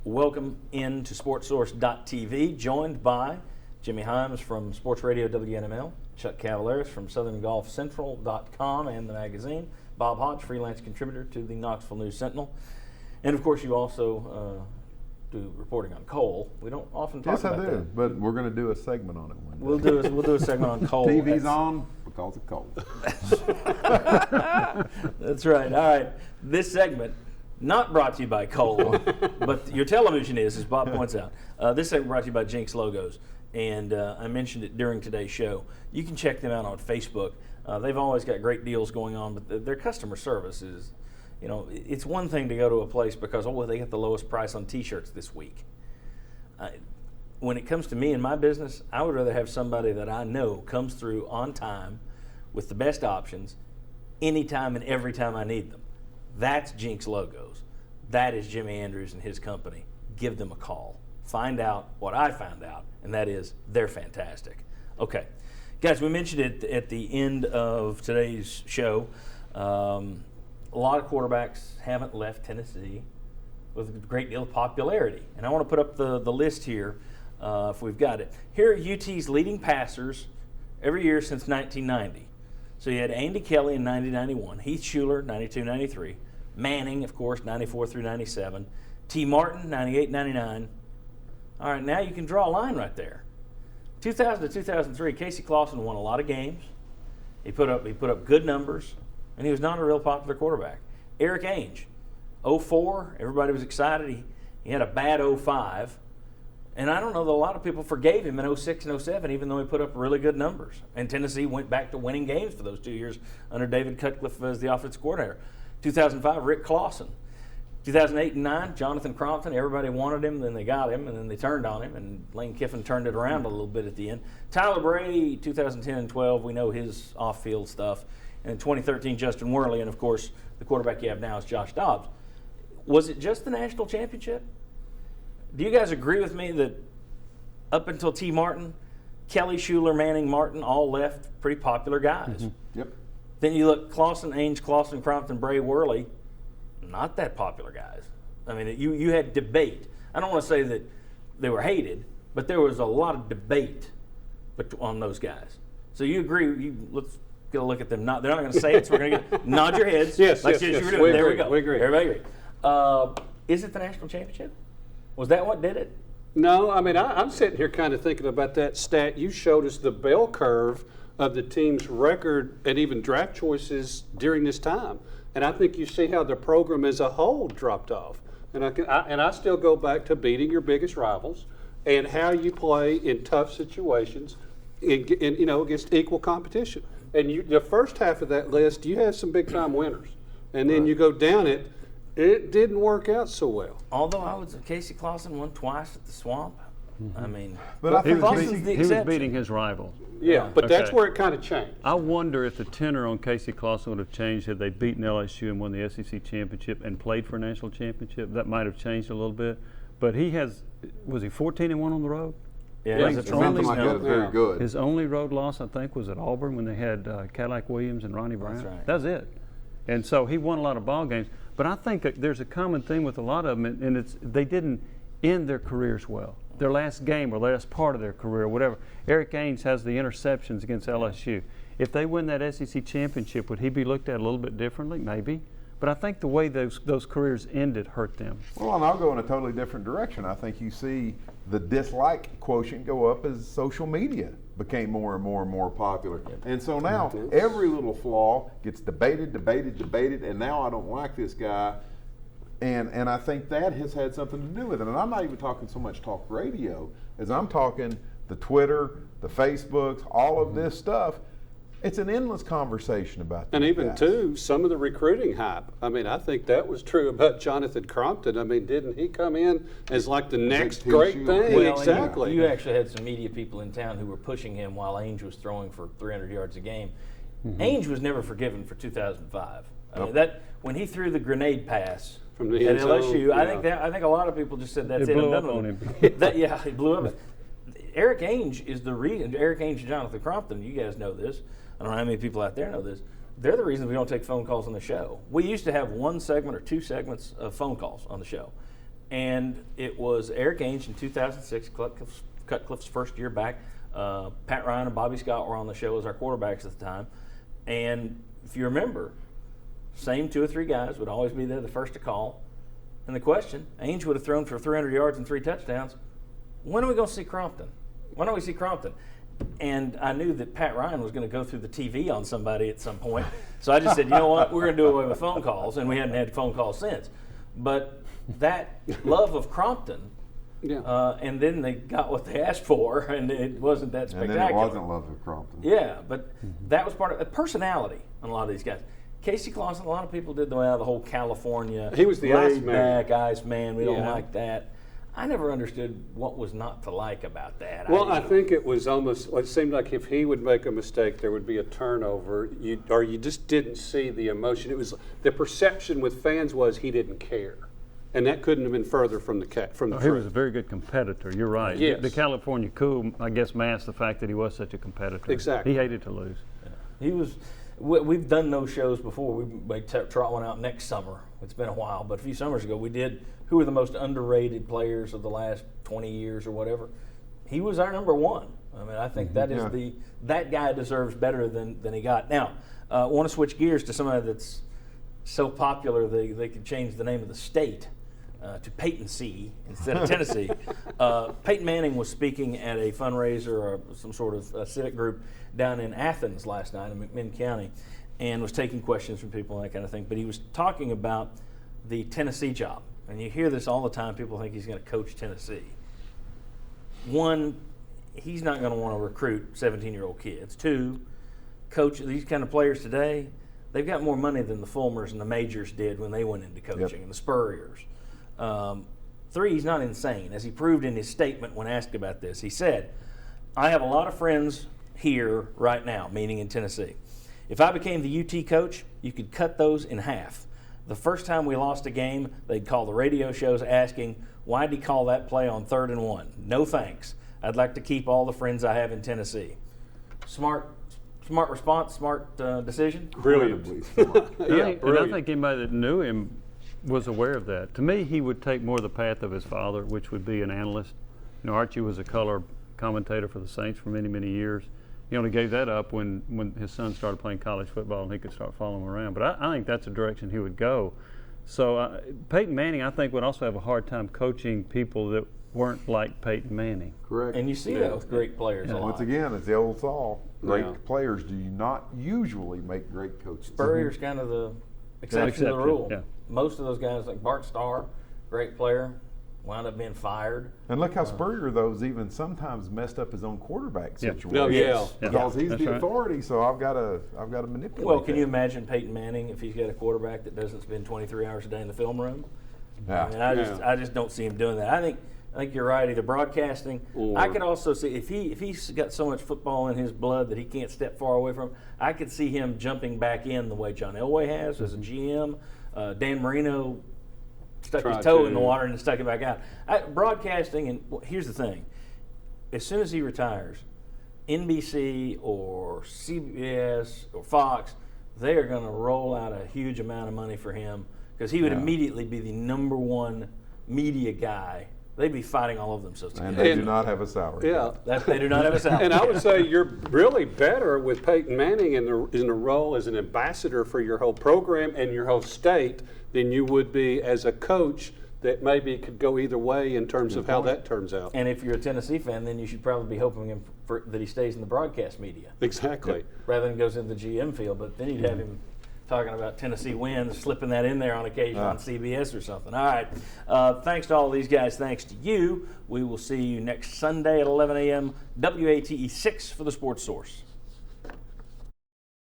Welcome into SportsSource.tv, joined by Jimmy Himes from Sports Radio WNML, Chuck Cavaleris from SouthernGolfCentral.com and the magazine, Bob Hodge, freelance contributor to the Knoxville News Sentinel, and of course you also do reporting on coal. We don't often talk about that. Yes, I do, but we're going to do a segment on it one day. We'll do a segment on coal. TV's on because of coal. That's right. All right, this segment. Not brought to you by coal, but your television is, as Bob points out. This segment brought to you by Jinx Logos, and I mentioned it during today's show. You can check them out on Facebook. They've always got great deals going on, but their customer service is, it's one thing to go to a place because, they got the lowest price on T-shirts this week. When it comes to me and my business, I would rather have somebody that I know comes through on time with the best options anytime and every time I need them. That's Jinx Logos. That is Jimmy Andrews and his company. Give them a call. Find out what I found out, and that is they're fantastic. Okay. Guys, we mentioned it at the end of today's show. A lot of quarterbacks haven't left Tennessee with a great deal of popularity. And I want to put up the list here if we've got it. Here are UT's leading passers every year since 1990. So you had Andy Kelly in 90-91, Heath Shuler 92-93, Manning, of course, 94 through 97, T. Martin 98-99. All right, now you can draw a line right there. 2000 to 2003, Casey Clausen won a lot of games. He put up good numbers, and he was not a real popular quarterback. Eric Ainge, 04, everybody was excited. He had a bad 05. And I don't know that a lot of people forgave him in 06 and 07, even though he put up really good numbers. And Tennessee went back to winning games for those 2 years under David Cutcliffe as the offensive coordinator. 2005, Rick Clausen. 2008 and 9, Jonathan Crompton. Everybody wanted him, then they got him, and then they turned on him, and Lane Kiffin turned it around a little bit at the end. Tyler Bray, 2010 and 12, we know his off-field stuff. And in 2013, Justin Worley, and of course, the quarterback you have now is Josh Dobbs. Was it just the national championship? Do you guys agree with me that up until T. Martin, Kelly, Shuler, Manning, Martin all left pretty popular guys? Mm-hmm. Yep. Then you look Clausen, Ainge, Clausen, Crompton, Bray, Worley, not that popular guys. I mean, you had debate. I don't want to say that they were hated, but there was a lot of debate on those guys. So you agree? Let's get a look at them. They're not going to say it, so we're going to nod your heads. Yes. There We we go. We agree. Everybody agree. Is it the national championship? Was that what did it? No, I mean, I'm sitting here kind of thinking about that stat. You showed us the bell curve of the team's record and even draft choices during this time. And I think you see how the program as a whole dropped off. And I still go back to beating your biggest rivals and how you play in tough situations against equal competition. And the first half of that list, you have some big-time winners. And then you go down it didn't work out so well. Although Casey Clausen won twice at the Swamp. Mm-hmm. I mean, but I think he was beating his rival. Yeah, but that's where it kind of changed. I wonder if the tenor on Casey Clausen would have changed had they beaten LSU and won the SEC championship and played for a national championship. That might have changed a little bit. But was he 14-1 on the road? Yeah, something like that. Very good. His only road loss, I think, was at Auburn when they had Cadillac Williams and Ronnie Brown. That's right. That's it. And so he won a lot of ball games. But I think that there's a common thing with a lot of them, and they didn't end their careers well. Their last game or last part of their career, whatever. Eric Ainge has the interceptions against LSU. If they win that SEC championship, would he be looked at a little bit differently? Maybe. But I think the way those careers ended hurt them. Well, and I'll go in a totally different direction. I think you see the dislike quotient go up as social media became more and more and more popular. And so now every little flaw gets debated, and now I don't like this guy. And I think that has had something to do with it. And I'm not even talking so much talk radio as I'm talking the Twitter, the Facebooks, all of this stuff. It's an endless conversation about And even, guys. too, some of the recruiting hype. I mean, I think that was true about Jonathan Crompton. I mean, didn't he come in as like the next great thing? Well, exactly. You actually had some media people in town who were pushing him while Ainge was throwing for 300 yards a game. Mm-hmm. Ainge was never forgiven for 2005. I mean, when he threw the grenade pass from the at LSU, I think a lot of people just said that's it. Blew up on him. He blew up. Eric Ainge is the reason. Eric Ainge and Jonathan Crompton, you guys know this. I don't know how many people out there know this. They're the reason we don't take phone calls on the show. We used to have one segment or two segments of phone calls on the show. And it was Eric Ainge in 2006, Cutcliffe's first year back. Pat Ryan and Bobby Scott were on the show as our quarterbacks at the time. And if you remember, same 2 or 3 guys would always be there, the first to call. And the question, Ainge would have thrown for 300 yards and 3 touchdowns. When are we going to see Crompton? When do we see Crompton? And I knew that Pat Ryan was going to go through the TV on somebody at some point. So I just said, you know what, we're going to do away with phone calls. And we hadn't had phone calls since. But that love of Crompton, and then they got what they asked for, and it wasn't that spectacular. And then it wasn't love of Crompton. Yeah, but that was part of personality on a lot of these guys. Casey Clausen, a lot of people did the whole California. He was the laid back ice man. We don't like that. I never understood what was not to like about that. Well, I think it was almost, it seemed like if he would make a mistake, there would be a turnover, or you just didn't see the emotion. It was, the perception with fans was he didn't care. And that couldn't have been further from the truth. He was a very good competitor. You're right. Yes. The California cool, I guess, masked the fact that he was such a competitor. Exactly. He hated to lose. Yeah. He was. We've done those shows before. We may trot one out next summer. It's been a while, but a few summers ago we did who are the most underrated players of the last 20 years or whatever. He was our number one. I mean, I think that is that guy deserves better than he got. Now, I want to switch gears to somebody that's so popular they could change the name of the state to Peyton C instead of Tennessee. Peyton Manning was speaking at a fundraiser or some sort of civic group down in Athens last night in McMinn County, and was taking questions from people and that kind of thing. But he was talking about the Tennessee job. And you hear this all the time. People think he's going to coach Tennessee. One, he's not going to want to recruit 17-year-old kids. Two, coach these kind of players today, they've got more money than the Fulmers and the Majors did when they went into coaching, and the Spurriers. Three, he's not insane. As he proved in his statement when asked about this, he said, I have a lot of friends here right now, meaning in Tennessee. If I became the UT coach, you could cut those in half. The first time we lost a game, they'd call the radio shows asking, why did he call that play on 3rd and 1? No thanks. I'd like to keep all the friends I have in Tennessee. Smart response, smart decision. Brilliantly smart. And I think anybody that knew him was aware of that. To me, he would take more the path of his father, which would be an analyst. You know, Archie was a color commentator for the Saints for many, many years. He only gave that up when his son started playing college football and he could start following him around. But I think that's the direction he would go. So Peyton Manning, I think, would also have a hard time coaching people that weren't like Peyton Manning. Correct. And you see that with great players a lot. Once again, it's the old saw. Great players do not usually make great coaches. Spurrier's kind of the exception to the rule. Yeah. Most of those guys, like Bart Starr, great player, wound up being fired. And look how Spurrier, though, has even sometimes messed up his own quarterback situation. Oh, yeah. Because he's That's the right. authority, so I've got to manipulate. Well, can that. you imagine Peyton Manning if he's got a quarterback that doesn't spend 23 hours a day in the film room? Yeah. I mean, I just don't see him doing that. I think you're right. Either broadcasting. I could also see if he's got so much football in his blood that he can't step far away from. I could see him jumping back in the way John Elway has as a GM. Dan Marino stuck his toe in the water and stuck it back out. Broadcasting, and here's the thing: as soon as he retires, NBC or CBS or Fox, they are going to roll out a huge amount of money for him because he would immediately be the number one media guy. They'd be fighting all of themselves together. And they do not have a salary. Yeah. They do not have a salary. And I would say you're really better with Peyton Manning in the role as an ambassador for your whole program and your whole state than you would be as a coach that maybe could go either way in terms of how that turns out. And if you're a Tennessee fan, then you should probably be hoping that he stays in the broadcast media. Exactly. Rather than goes into the GM field. But then you'd have him talking about Tennessee wins, slipping that in there on occasion on CBS or something. All right. Thanks to all these guys. Thanks to you. We will see you next Sunday at 11 a.m. WATE 6 for the Sports Source.